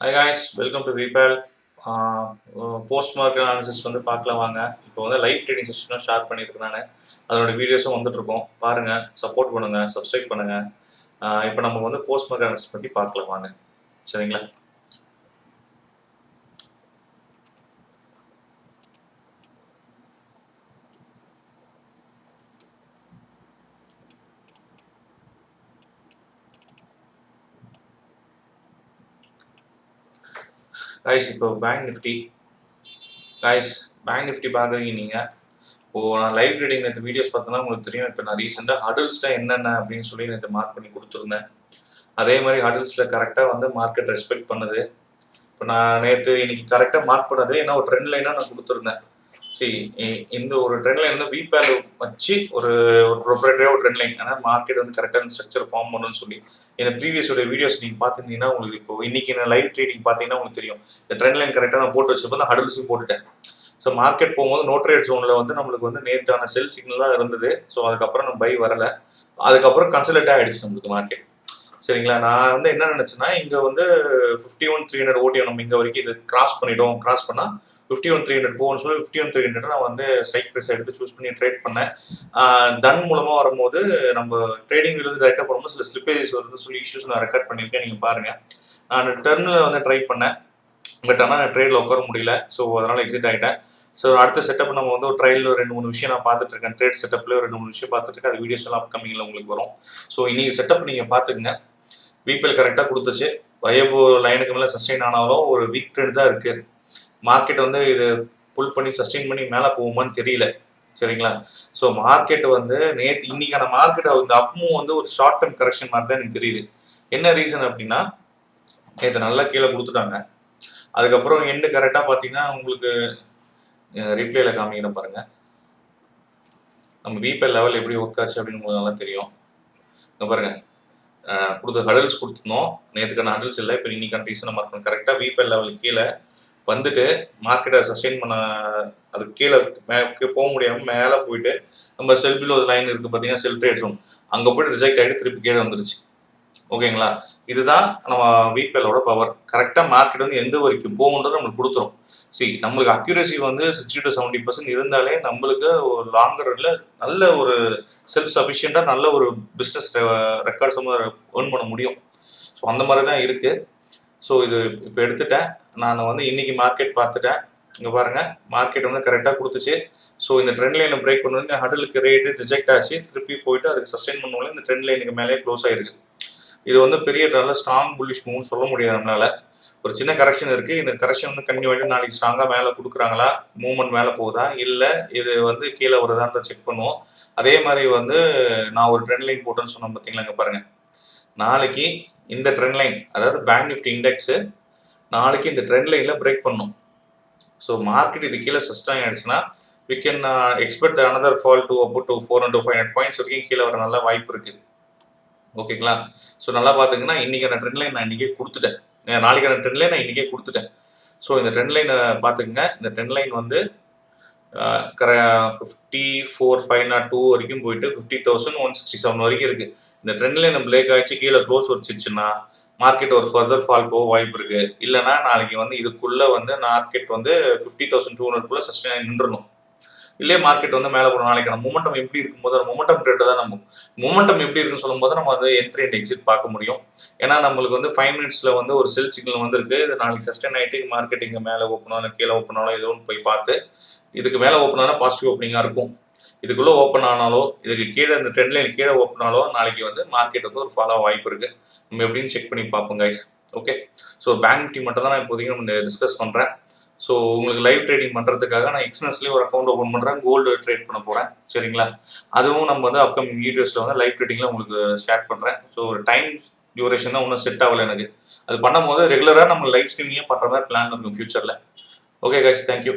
Hi guys, welcome to Repal. Post market analysis வந்து பார்க்கலாம் வாங்க. இப்போ வந்து லைவ் ட்ரேடிங் செஷனும் ஷேர் பண்ணியிருக்கேன் நான். அதோட வீடியோஸும் வந்துட்டு இருக்கோம். பாருங்க, சப்போர்ட் பண்ணுங்க, சப்ஸ்கிரைப் பண்ணுங்க. இப்போ நம்ம வந்து போஸ்ட் மார்க்கெட் அனாலிசிஸ் பற்றி பார்க்கலாம் வாங்க. சரிங்களா? கைஸ், இப்போ பேங்க் நிஃப்டி பார்க்குறீங்க நீங்கள். நான் லைவ் ட்ரேடிங் நேற்று வீடியோஸ் பார்த்தோன்னா உங்களுக்கு தெரியும். இப்போ நான் ரீசெண்டாக ஹடல்ஸ்ட்டாக என்னென்ன அப்படின்னு சொல்லி நேற்று மார்க் பண்ணி கொடுத்துருந்தேன். அதே மாதிரி ஹடல்ஸில் கரெக்டாக வந்து மார்க்கெட் ரெஸ்பெக்ட் பண்ணுது. இப்போ நான் நேற்று இன்னைக்கு கரெக்டாக மார்க் பண்ணது ஏன்னா ஒரு ட்ரெண்ட் லைனாக நான் கொடுத்துருந்தேன். சரி, இந்த ஒரு ட்ரெண்ட் லைன் வந்து விபேல் வச்சு ஒரு ப்ரொப்ரேட்டரியாக ஒரு ட்ரெண்ட் லைன். ஆனால் மார்க்கெட் வந்து கரெக்டான ஸ்ட்ரக்சர் ஃபார்ம் பண்ணணும்னு சொல்லி எனக்கு ப்ரீவியஸோட வீடியோஸ் நீங்கள் பார்த்துருந்தீங்கன்னா உங்களுக்கு இப்போ இன்னைக்கு நான் லைவ் ட்ரேடிங் பார்த்தீங்கன்னா உங்களுக்கு தெரியும். இந்த ட்ரெண்ட் லைன் கரெக்டாக நான் போட்டு வச்சப்போ நான் ஹடல்ஸும் போட்டுட்டேன். ஸோ மார்க்கெட் போகும்போது நோ ட்ரேட் ஜோனில் வந்து நம்மளுக்கு வந்து நேற்றான செல் சிக்னலாக இருந்தது. ஸோ அதுக்கப்புறம் நம்ம பை வரலை. அதுக்கப்புறம் கன்சல்ட் ஆகிடுச்சு நம்மளுக்கு மார்க்கெட். சரிங்களா? நான் வந்து என்ன நினைச்சேன்னா இங்கே வந்து 51,300 ஓட்டியம் நம்ம இங்கே வரைக்கும் இது கிராஸ் பண்ணிட்டோம். கிராஸ் பண்ணால் 51,300 போகணும்னு சொல்லி 51,300 நான் வந்து ஸ்ட்ரைக் ப்ரைஸ் எடுத்து சூஸ் பண்ணி ட்ரேட் பண்ணேன். தன் மூலமாக வரும்போது நம்ம ட்ரேடிங் இருந்து டைரெக்டாக போகும்போது சில ஸ்லிப்பேஜஸ் வருதுன்னு சொல்லி இஷ்யூஸ் நான் ரெக்கார்ட் பண்ணியிருக்கேன். நீங்கள் பாருங்கள். நான் டெர்மினல் வந்து ட்ரை பண்ணேன். பட் ஆனால் நான் ட்ரேடில் உட்கார முடியல. ஸோ அதனால் எக்ஸிட் ஆகிட்டேன். ஸோ அடுத்த செட்டப் நம்ம வந்து ஒரு ட்ரையல் 2-3 விஷயம் நான் பார்த்துட்டு இருக்கேன். ட்ரேட் செட்டப்ல 2-3 விஷயம் பார்த்துட்டு இருக்கேன். அது வீடியோஸ் எல்லாம் அப்கமிங்கில் உங்களுக்கு வரும். ஸோ இன்னைக்கு செட்டப் நீங்கள் பார்த்துக்குங்க. விபிஎல் கரெக்டாக கொடுத்துச்சு. வயபோ லைனுக்கு மேலே சஸ்டெயின் ஆனாலும் ஒரு வீக் ட்ரெண்ட் தான் இருக்குது. மார்க்கெட் வந்து இது புல் பண்ணி சஸ்டெயின் பண்ணி மேலே போகுமான்னு தெரியல. சரிங்களா? ஸோ மார்க்கெட் வந்து நேற்று இன்னைக்கான மார்க்கெட் இந்த அப்மூவ் வந்து ஒரு ஷார்ட் டர்ம் கரெக்ஷன் மாதிரி தான் எனக்கு தெரியுது. என்ன ரீசன் அப்படின்னா நேற்று நல்லா கீழே கொடுத்துட்டாங்க. அதுக்கப்புறம் எண்டு கரெக்டாக பார்த்தீங்கன்னா உங்களுக்கு ரிப்ளேல காமிக்கிறேன் பாருங்க. நம்ம விபிஎல் லெவல் எப்படி ஒர்க் ஆச்சு அப்படின்னு உங்களுக்கு நல்லா தெரியும். இங்கே பாருங்க, கொடுத்த ஹடல்ஸ் கொடுத்துருந்தோம். நேற்றுக்கான ஹடல்ஸ் இல்லை. இப்போ இன்னைக்கான ரீசனாக மார்க் பண்ண கரெக்டாக விபிஎல் லெவல் கீழே வந்துட்டு மார்க்கெட்டை சஸ்டெயின் பண்ண அது கீழே போக முடியாமல் மேலே போயிட்டு நம்ம செல் பிலோ லைன் இருக்குது பார்த்தீங்கன்னா செல் ட்ரேட் ஜோன் அங்கே போய்ட்டு ரிஜெக்ட் ஆகிட்டு திருப்பி கீழே வந்துருச்சு. ஓகேங்களா? இதுதான் நம்ம விபிஎலோட பவர். கரெக்டாக மார்க்கெட் வந்து எந்த வரைக்கும் போகுன்றது நம்மளுக்கு கொடுத்துரும். நம்மளுக்கு அக்யூரசி வந்து 60 to 70% இருந்தாலே நம்மளுக்கு ஒரு லாங்கர் ரன்ல நல்ல ஒரு செல்ஃப் சஃபிஷியண்டாக நல்ல ஒரு பிஸ்னஸ் ரெக்கார்ட்ஸ் ஏர்ன் பண்ண முடியும். ஸோ அந்த மாதிரி தான் இருக்குது. ஸோ இது இப்போ எடுத்துட்டேன். நான் வந்து இன்னைக்கு மார்க்கெட் பார்த்துட்டேன். இங்கே பாருங்கள், மார்க்கெட் வந்து கரெக்டாக கொடுத்துச்சு. ஸோ இந்த ட்ரெண்ட் லைனை பிரேக் பண்ணுவது இந்த ஹடலுக்கு ரேட்டு ரிஜெக்ட் ஆச்சு. திருப்பி போயிட்டு அதுக்கு சஸ்டெயின் பண்ணுவோம். இந்த ட்ரெண்ட் லைனுக்கு மேலே க்ளோஸ் ஆகிருக்கு. இது வந்து பெரிய நல்ல ஸ்ட்ராங் புல்லிஷ் மூவ்னு சொல்ல முடியாது நம்மளால. ஒரு சின்ன கரெக்ஷன் இருக்குது. இந்த கரெக்ஷன் வந்து கண்டினியூ ஆகிட்டு நாளைக்கு ஸ்ட்ராங்காக மேலே கொடுக்குறாங்களா, மூவ்மெண்ட் மேலே போகுதா, இல்லை இது வந்து கீழே வருதான்ற செக் பண்ணுவோம். அதே மாதிரி வந்து நான் ஒரு ட்ரெண்ட் லைன் போட்டேன்னு சொன்னேன் பார்த்தீங்களா? இங்கே பாருங்கள், நாளைக்கு இந்த ட்ரெண்ட் லைன் அதாவது பேங்க் நிஃப்டி இண்டெக்ஸு நாளைக்கு இந்த ட்ரெண்ட் லைனில் பிரேக் பண்ணும். ஸோ மார்க்கெட் இது கீழே சஸ்டைன் ஆகிடுச்சுன்னா we can expect another fall to about 400 to 500 points வரைக்கும் கீழே வர நல்ல வாய்ப்பு இருக்குது. ஓகேங்களா? ஸோ நல்லா பார்த்துங்கன்னா இன்றைக்கான ட்ரெண்ட் லைன் நான் இன்றைக்கே கொடுத்துட்டேன். நாளைக்கான ட்ரெண்ட் லைன் நான் இன்றைக்கே கொடுத்துட்டேன். ஸோ இந்த ட்ரெண்ட் லைனை பார்த்துக்குங்க. இந்த ட்ரெண்ட் லைன் வந்து 54,502 வரைக்கும் போயிட்டு 50,167 வரைக்கும் இருக்குது. இந்த ட்ரெண்ட் லைன் பிரேக் ஆகிடுச்சு கீழே க்ளோஸ் வச்சுச்சுன்னா மார்க்கெட் ஒரு ஃபர்தர் ஃபால் போக வாய்ப்பு இருக்குது. இல்லைனா நாளைக்கு வந்து இதுக்குள்ளே வந்து மார்க்கெட் வந்து 50,200 சஸ்டெயின் ஆகி நின்றுணும். இல்லையே மார்க்கெட் வந்து மேலே போகணும். நாளைக்கான மொமெண்டம் எப்படி இருக்கும்போது மொமெண்டம் ட்ரேட் தான் நம்ம மொமெண்டம் எப்படி இருக்குன்னு சொல்லும்போது நம்ம வந்து என்ட்ரி அண்ட் எக்ஸிட் பார்க்க முடியும். ஏன்னா நம்மளுக்கு வந்து 5 மினிட்ஸில் வந்து ஒரு செல் சிக்னல் வந்துருக்கு. இது நாளைக்கு சஸ்டெயின் ஆகிட்டு மார்க்கெட் இங்கே மேலே ஓப்பன் ஆனாலும் கீழே ஓப்பன் ஆனாலும் ஏதோ ஒன்று போய் பார்த்து இதுக்கு மேலே ஓப்பன் ஆனால் பாசிட்டிவ் ஓப்பனிங்காக இருக்கும். இதுக்குள்ளே ஓப்பன் ஆனாலோ இதுக்கு கீழே இந்த ட்ரெண்ட் லைன் கீழே ஓப்பன் ஆனாலோ நாளைக்கு வந்து மார்க்கெட் வந்து ஒரு ஃபாலோ வாய்ப்பு இருக்குது. நம்ம எப்படின்னு செக் பண்ணி பார்ப்போம் guys. Okay, so bank Nifty மட்டும் தான் நான் இப்போதைக்கு நம்ம டிஸ்கஸ் பண்ணுறேன். ஸோ உங்களுக்கு லைவ் ட்ரேடிங் பண்ணுறதுக்காக நான் எக்ஸ்னஸ்லேயே ஒரு அக்கௌண்ட் ஓப்பன் பண்ணுறேன். கோல்டு ட்ரேட் பண்ண போகிறேன். சரிங்களா? அதுவும் நம்ம வந்து அப்கமிங் வீடியோஸில் வந்து லைவ் ட்ரேடிங்கில் உங்களுக்கு ஷேர் பண்ணுறேன். ஸோ ஒரு டைம் டியூரேஷன் தான் ஒன்றும் செட் ஆகலை எனக்கு. அது பண்ணும்போது ரெகுலராக நம்ம லைவ் ஸ்ட்ரீமிங்கே பண்ணுற மாதிரி பிளான் இருக்கும் ஃபியூச்சரில். Okay guys, thank you.